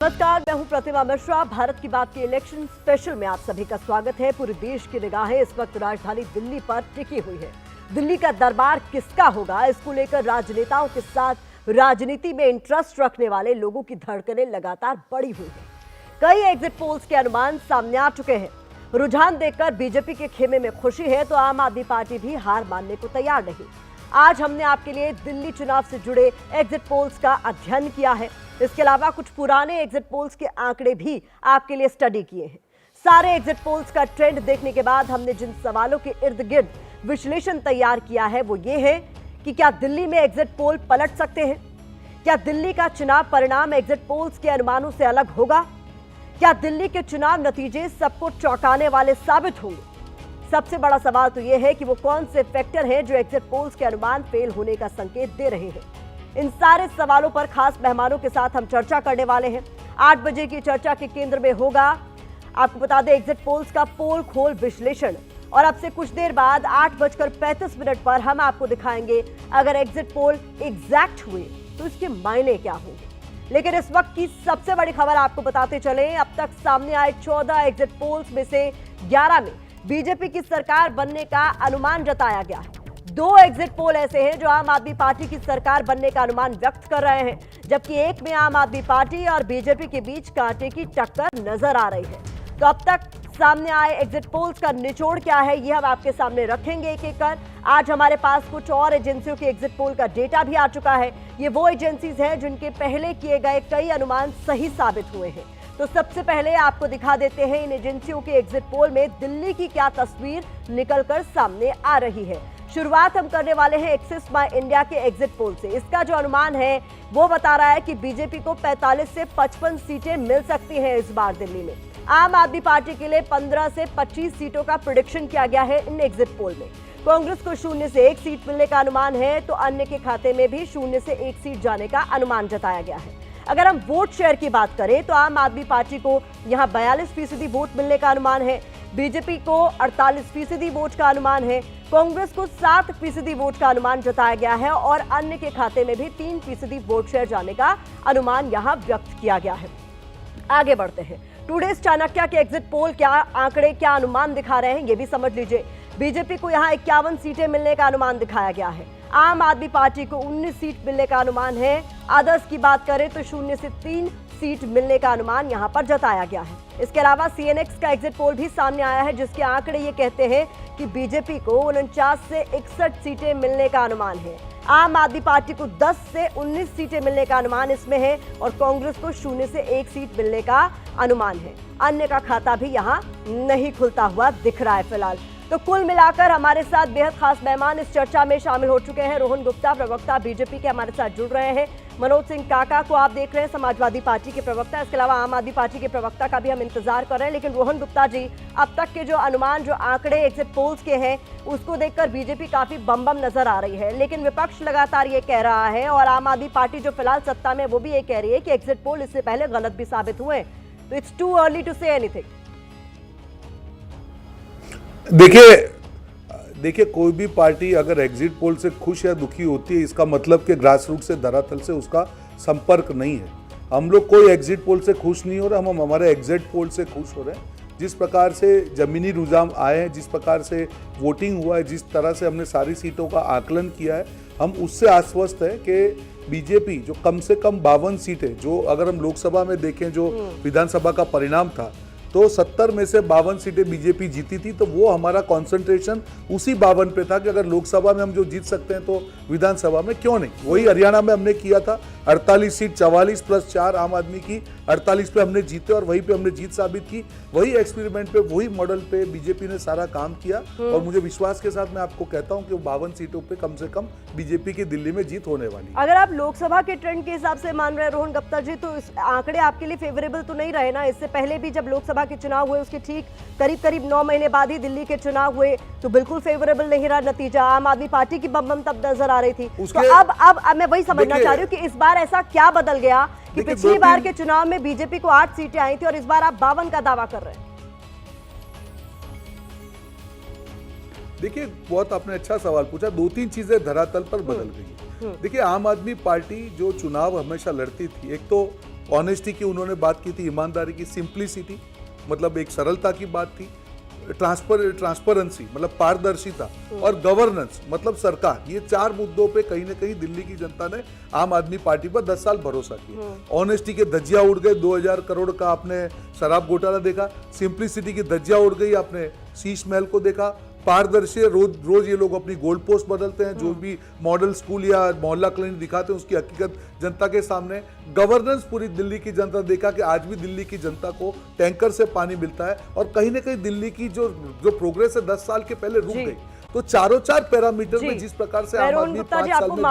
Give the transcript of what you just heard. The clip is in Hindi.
नमस्कार, मैं हूं प्रतिमा मिश्रा। भारत की बात के इलेक्शन स्पेशल में आप सभी का स्वागत है। पूरे देश की निगाहें इस वक्त राजधानी दिल्ली पर टिकी हुई है। दिल्ली का दरबार किसका होगा, इसको लेकर राजनेताओं के साथ राजनीति में इंटरेस्ट रखने वाले लोगों की धड़कनें लगातार बढ़ी हुई है। कई एग्जिट पोल्स के अनुमान सामने आ चुके हैं। रुझान देखकर बीजेपी के खेमे में खुशी है तो आम आदमी पार्टी भी हार मानने को तैयार नहीं। आज हमने आपके लिए दिल्ली चुनाव से जुड़े एग्जिट पोल्स का अध्ययन किया है। इसके अलावा कुछ पुराने एग्जिट पोल्स के आंकड़े भी आपके लिए स्टडी किए हैं। सारे एग्जिट पोल्स का ट्रेंड देखने के बाद हमने जिन सवालों के इर्द गिर्द विश्लेषण तैयार किया है वो ये है कि क्या दिल्ली में एग्जिट पोल पलट सकते हैं? क्या दिल्ली का चुनाव परिणाम एग्जिट पोल्स के अनुमानों से अलग होगा? क्या दिल्ली के चुनाव नतीजे सबको चौंकाने वाले साबित होंगे? सबसे बड़ा सवाल तो यह है कि वो कौन से फैक्टर हैं जो एग्जिट पोल्स के अनुमान फेल होने का संकेत दे रहे हैं। इन सारे सवालों पर खास मेहमानों के साथ हम चर्चा करने वाले हैं। 8 बजे की चर्चा के केंद्र में होगा, आपको बता दें, एग्जिट पोल्स का पोल खोल विश्लेषण। और अब से कुछ देर बाद 8:35 पर हम आपको दिखाएंगे अगर एग्जिट पोल एग्जैक्ट हुए तो इसके मायने क्या होंगे। लेकिन इस वक्त की सबसे बड़ी खबर आपको बताते चले, अब तक सामने आए 14 एग्जिट पोल्स में से 11 में बीजेपी की सरकार बनने का अनुमान जताया गया है। 2 एग्जिट पोल ऐसे हैं जो आम आदमी पार्टी की सरकार बनने का अनुमान व्यक्त कर रहे हैं, जबकि एक में आम आदमी पार्टी और बीजेपी के बीच कांटे की टक्कर नजर आ रही है। तो अब तक सामने आए एग्जिट पोल्स का निचोड़ क्या है, यह हम आपके सामने रखेंगे एक एक कर। आज हमारे पास कुछ और एजेंसियों के एग्जिट पोल का डेटा भी आ चुका है। ये वो एजेंसीज हैं जिनके पहले किए गए कई अनुमान सही साबित हुए हैं। तो सबसे पहले आपको दिखा देते हैं इन एजेंसियों के एग्जिट पोल में दिल्ली की क्या तस्वीर निकलकर सामने आ रही है। शुरुआत हम करने वाले हैं एक्सिस माय इंडिया के एग्जिट पोल से। इसका जो अनुमान है वो बता रहा है कि बीजेपी को 45 से 55 सीटें मिल सकती हैं इस बार दिल्ली में। आम आदमी पार्टी के लिए 15 से 25 सीटों का प्रेडिक्शन किया गया है इन एग्जिट पोल में। कांग्रेस को 0 से 1 सीट मिलने का अनुमान है तो अन्य के खाते में भी 0 से 1 सीट जाने का अनुमान जताया गया है। अगर हम वोट शेयर की बात करें तो आम आदमी पार्टी को यहां 42% वोट मिलने का अनुमान है, बीजेपी को 48% वोट का अनुमान है, कांग्रेस को 7% वोट का अनुमान जताया गया है और अन्य के खाते में भी 3% वोट शेयर जाने का अनुमान यहां व्यक्त किया गया है। आगे बढ़ते हैं, टुडेज चाणक्य के एग्जिट पोल क्या आंकड़े, क्या अनुमान दिखा रहे हैं ये भी समझ लीजिए। बीजेपी को यहां 51 सीटें मिलने का अनुमान दिखाया गया है, आम आदमी पार्टी को 19 सीट मिलने का अनुमान है। अदर्स की बात करें तो 0 से 3 सीट मिलने का अनुमान यहां पर जताया गया है। इसके अलावा सीएनएक्स का एग्जिट पोल भी सामने आया है जिसके आंकड़े ये कहते हैं कि बीजेपी को 49 से 61 सीटें मिलने का अनुमान है, आम आदमी पार्टी को 10 से 19 सीटें मिलने का अनुमान इसमें है और कांग्रेस को 0 से 1 सीट मिलने का अनुमान है। अन्य का खाता भी यहां नहीं खुलता हुआ दिख रहा है फिलहाल। तो कुल मिलाकर हमारे साथ बेहद खास मेहमान इस चर्चा में शामिल हो चुके हैं। रोहन गुप्ता, प्रवक्ता बीजेपी के, हमारे साथ जुड़ रहे हैं। मनोज सिंह काका को आप देख रहे हैं, समाजवादी पार्टी के प्रवक्ता। इसके अलावा आम आदमी पार्टी के प्रवक्ता का भी हम इंतजार कर रहे हैं। लेकिन रोहन गुप्ता जी, अब तक के जो अनुमान, जो आंकड़े एग्जिट पोल्स के हैं उसको देखकर बीजेपी काफी बम नजर आ रही है, लेकिन विपक्ष लगातार ये कह रहा है और आम आदमी पार्टी जो फिलहाल सत्ता में वो भी ये कह रही है कि एग्जिट पोल इससे पहले गलत भी साबित हुए। तो it's too early to say anything. देखिए कोई भी पार्टी अगर एग्जिट पोल से खुश या दुखी होती है, इसका मतलब कि ग्रास रूट से, धरातल से उसका संपर्क नहीं है। हम लोग कोई एग्जिट पोल से खुश नहीं हो रहे, हम हमारे एग्जिट पोल से खुश हो रहे हैं। जिस प्रकार से जमीनी रुझान आए हैं, जिस प्रकार से वोटिंग हुआ है, जिस तरह से हमने सारी सीटों का आकलन किया है, हम उससे आश्वस्त है कि बीजेपी जो कम से कम 52 सीटें, जो अगर हम लोकसभा में देखें जो विधानसभा का परिणाम था तो 70 में से 52 सीटें बीजेपी जीती थी। तो वो हमारा कंसंट्रेशन उसी 52 पे था कि अगर लोकसभा में हम जो जीत सकते हैं तो विधानसभा में क्यों नहीं। वही हरियाणा में हमने किया था, 48 सीट 44 + 4 आम आदमी की, 48 पे हमने जीते और वहीं पे हमने जीत साबित की। वही एक्सपेरिमेंट पे, वही मॉडल पे बीजेपी ने सारा काम किया और मुझे विश्वास के साथ मैं आपको कहता हूं कि 52 सीटों पे कम से कम बीजेपी की दिल्ली में जीत होने वाली। अगर आप लोकसभा के ट्रेंड के हिसाब से मान रहे हैं रोहन गुप्ता जी, तो इस आंकड़े आपके लिए फेवरेबल तो नहीं रहे ना? इससे पहले भी जब लोकसभा के चुनाव हुए उसके ठीक करीब 9 महीने बाद ही दिल्ली के चुनाव हुए तो बिल्कुल फेवरेबल नहीं रहा नतीजा। आम आदमी पार्टी की बम तब नजर आ रही थी। तो अब मैं वही समझना चाह रही हूँ कि इस बार ऐसा क्या बदल गया कि पिछली बार के चुनाव में बीजेपी को 8 सीटें आई थी और इस बार आप 52 का दावा कर रहे हैं? देखिए, बहुत आपने अच्छा सवाल पूछा। 2-3 चीजें धरातल पर बदल गई। देखिए, आम आदमी पार्टी जो चुनाव हमेशा लड़ती थी, एक तो ऑनेस्टी की उन्होंने बात की थी, ईमानदारी की, सिंप्लिसिटी मतलब एक सरलता की बात थी, ट्रांसपेरेंसी मतलब पारदर्शिता, और गवर्नेंस मतलब सरकार। ये 4 मुद्दों पे कहीं ना कहीं दिल्ली की जनता ने आम आदमी पार्टी पर 10 साल भरोसा किया। ऑनेस्टी के धज्जियां उड़ गए, 2000 करोड़ का आपने शराब घोटाला देखा। सिंप्लिसिटी की धज्जियां उड़ गई, आपने शीश महल को देखा। पारदर्शी, रोज ये लोग अपनी गोल्ड पोस्ट बदलते हैं, जो भी मॉडल स्कूल या मोहल्ला क्लिनिक दिखाते हैं उसकी हकीकत जनता के सामने। गवर्नेंस पूरी दिल्ली की जनता देखा कि आज भी दिल्ली की जनता को टैंकर से पानी मिलता है, और कहीं ना कहीं दिल्ली की जो प्रोग्रेस है 10 साल के पहले रुक गई। तो चारों 4 पैरामीटर में जिस प्रकार से आम आदमी 5 साल में